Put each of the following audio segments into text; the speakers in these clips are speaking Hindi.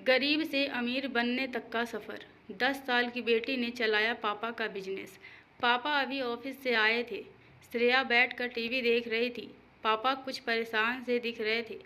गरीब से अमीर बनने तक का सफ़र। 10 साल की बेटी ने चलाया पापा का बिजनेस। पापा अभी ऑफिस से आए थे। श्रेया बैठकर टीवी देख रही थी। पापा कुछ परेशान से दिख रहे थे।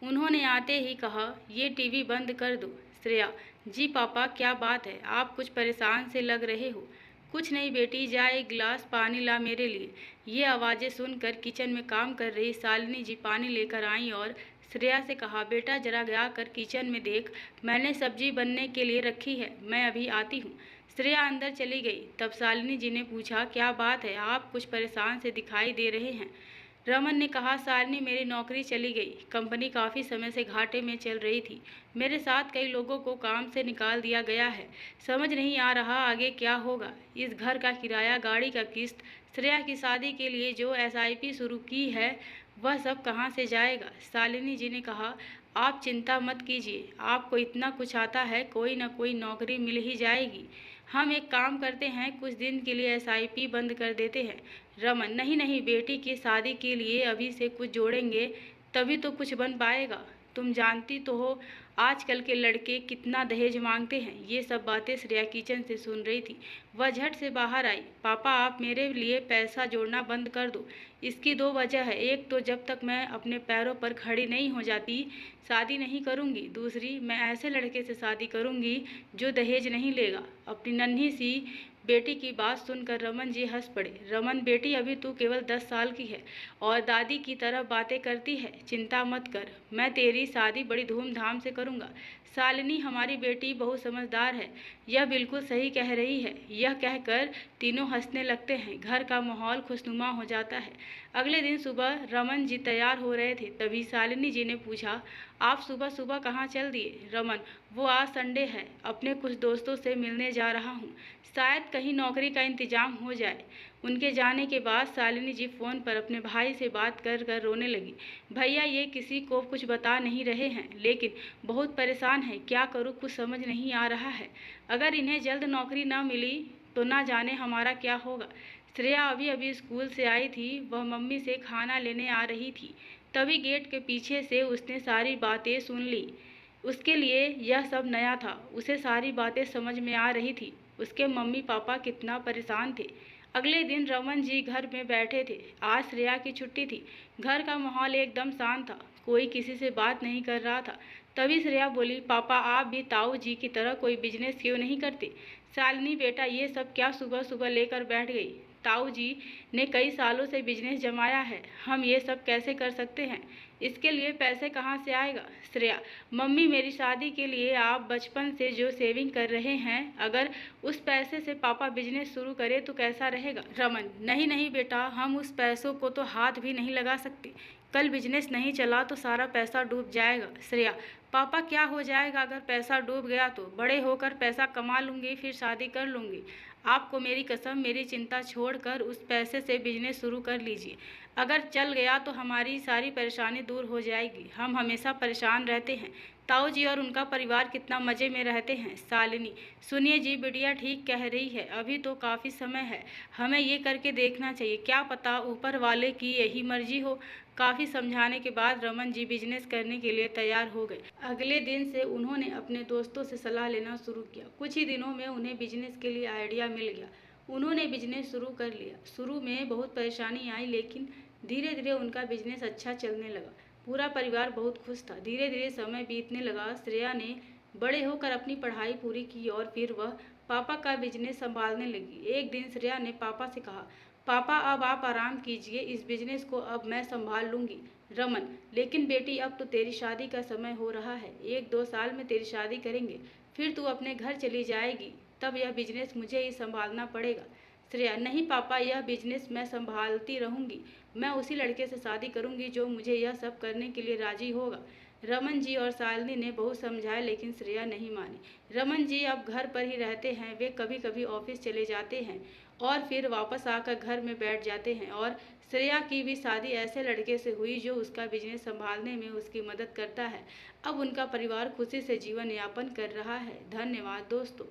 उन्होंने आते ही कहा, ये टीवी बंद कर दो। श्रेया, जी पापा, क्या बात है? आप कुछ परेशान से लग रहे हो। कुछ नहीं बेटी, जा एक गिलास पानी ला मेरे लिए। ये आवाज़ें सुनकर किचन में काम कर रही शालिनी जी पानी लेकर आईं और श्रेया से कहा, बेटा जरा जाकर किचन में देख, मैंने सब्जी बनने के लिए रखी है, मैं अभी आती हूँ। श्रेया अंदर चली गई। तब शालिनी जी ने पूछा, क्या बात है, आप कुछ परेशान से दिखाई दे रहे हैं। रमन ने कहा, शालिनी मेरी नौकरी चली गई। कंपनी काफ़ी समय से घाटे में चल रही थी। मेरे साथ कई लोगों को काम से निकाल दिया गया है। समझ नहीं आ रहा आगे क्या होगा। इस घर का किराया, गाड़ी का किस्त, श्रेया की शादी के लिए जो SIP शुरू की है, वह सब कहाँ से जाएगा। शालिनी जी ने कहा, आप चिंता मत कीजिए, आपको इतना कुछ आता है, कोई ना कोई नौकरी मिल ही जाएगी। हम एक काम करते हैं, कुछ दिन के लिए SIP बंद कर देते हैं। रमन, नहीं नहीं बेटी की शादी के लिए अभी से कुछ जोड़ेंगे तभी तो कुछ बन पाएगा। तुम जानती तो हो आजकल के लड़के कितना दहेज मांगते हैं। ये सब बातें श्रेया किचन से सुन रही थी। वह झट से बाहर आई। पापा, आप मेरे लिए पैसा जोड़ना बंद कर दो। इसकी 2 वजह है। एक तो जब तक मैं अपने पैरों पर खड़ी नहीं हो जाती शादी नहीं करूंगी। दूसरी, मैं ऐसे लड़के से शादी करूंगी जो दहेज नहीं लेगा। अपनी नन्ही सी बेटी की बात सुनकर रमन जी हंस पड़े। रमन, बेटी अभी तू केवल 10 साल की है और दादी की तरह बातें करती है। चिंता मत कर, मैं तेरी शादी बड़ी धूमधाम से करूंगा। शालिनी, हमारी बेटी बहुत समझदार है, यह बिल्कुल सही कह रही है। यह कहकर तीनों हंसने लगते हैं। घर का माहौल खुशनुमा हो जाता है। अगले दिन सुबह रमन जी तैयार हो रहे थे, तभी शालिनी जी ने पूछा, आप सुबह सुबह कहाँ चल दिए? रमन, वो आज संडे है, अपने कुछ दोस्तों से मिलने जा रहा हूँ, शायद कहीं नौकरी का इंतजाम हो जाए। उनके जाने के बाद शालिनी जी फ़ोन पर अपने भाई से बात कर कर रोने लगी। भैया, ये किसी को कुछ बता नहीं रहे हैं, लेकिन बहुत परेशान है, क्या करूँ कुछ समझ नहीं आ रहा है। अगर इन्हें जल्द नौकरी न मिली तो ना जाने हमारा क्या होगा। श्रेया अभी अभी स्कूल से आई थी, वह मम्मी से खाना लेने आ रही थी, तभी गेट के पीछे से उसने सारी बातें सुन ली। उसके लिए यह सब नया था। उसे सारी बातें समझ में आ रही थी। उसके मम्मी पापा कितना परेशान थे। अगले दिन रमन जी घर में बैठे थे। आज श्रेया की छुट्टी थी। घर का माहौल एकदम शांत था, कोई किसी से बात नहीं कर रहा था। तभी श्रेया बोली, पापा आप भी ताऊ जी की तरह कोई बिजनेस क्यों नहीं करते? शालिनी, बेटा ये सब क्या सुबह सुबह लेकर बैठ गई? ताऊ जी ने कई सालों से बिजनेस जमाया है, हम ये सब कैसे कर सकते हैं? इसके लिए पैसे कहाँ से आएगा? श्रेया, मम्मी मेरी शादी के लिए आप बचपन से जो सेविंग कर रहे हैं, अगर उस पैसे से पापा बिजनेस शुरू करें तो कैसा रहेगा? रमन, नहीं नहीं बेटा, हम उस पैसों को तो हाथ भी नहीं लगा सकते। कल बिजनेस नहीं चला तो सारा पैसा डूब जाएगा। श्रेया, पापा क्या हो जाएगा अगर पैसा डूब गया तो? बड़े होकर पैसा कमा लूँगी, फिर शादी कर लूँगी। आपको मेरी कसम, मेरी चिंता छोड़कर उस पैसे से बिजनेस शुरू कर लीजिए। अगर चल गया तो हमारी सारी परेशानी दूर हो जाएगी। हम हमेशा परेशान रहते हैं। ताऊ जी और उनका परिवार कितना मज़े में रहते हैं। शालिनी, सुनिए जी, बिटिया ठीक कह रही है, अभी तो काफ़ी समय है, हमें ये करके देखना चाहिए, क्या पता ऊपर वाले की यही मर्जी हो। काफ़ी समझाने के बाद रमन जी बिजनेस करने के लिए तैयार हो गए। अगले दिन से उन्होंने अपने दोस्तों से सलाह लेना शुरू किया। कुछ ही दिनों में उन्हें बिजनेस के लिए आइडिया मिल गया। उन्होंने बिजनेस शुरू कर लिया। शुरू में बहुत परेशानी आई, लेकिन धीरे धीरे उनका बिजनेस अच्छा चलने लगा। पूरा परिवार बहुत खुश था। धीरे धीरे समय बीतने लगा। श्रेया ने बड़े होकर अपनी पढ़ाई पूरी की और फिर वह पापा का बिजनेस संभालने लगी। एक दिन श्रेया ने पापा से कहा, पापा अब आप आराम कीजिए, इस बिजनेस को अब मैं संभाल लूँगी। रमन, लेकिन बेटी अब तो तेरी शादी का समय हो रहा है, 1-2 साल में तेरी शादी करेंगे, फिर तू अपने घर चली जाएगी, तब यह बिजनेस मुझे ही संभालना पड़ेगा। श्रेया, नहीं पापा, यह बिजनेस मैं संभालती रहूँगी, मैं उसी लड़के से शादी करूँगी जो मुझे यह सब करने के लिए राजी होगा। रमन जी और शालिनी ने बहुत समझाया, लेकिन श्रेया नहीं मानी। रमन जी अब घर पर ही रहते हैं। वे कभी कभी ऑफिस चले जाते हैं और फिर वापस आकर घर में बैठ जाते हैं। और श्रेया की भी शादी ऐसे लड़के से हुई जो उसका बिजनेस संभालने में उसकी मदद करता है। अब उनका परिवार खुशी से जीवन यापन कर रहा है। धन्यवाद दोस्तों।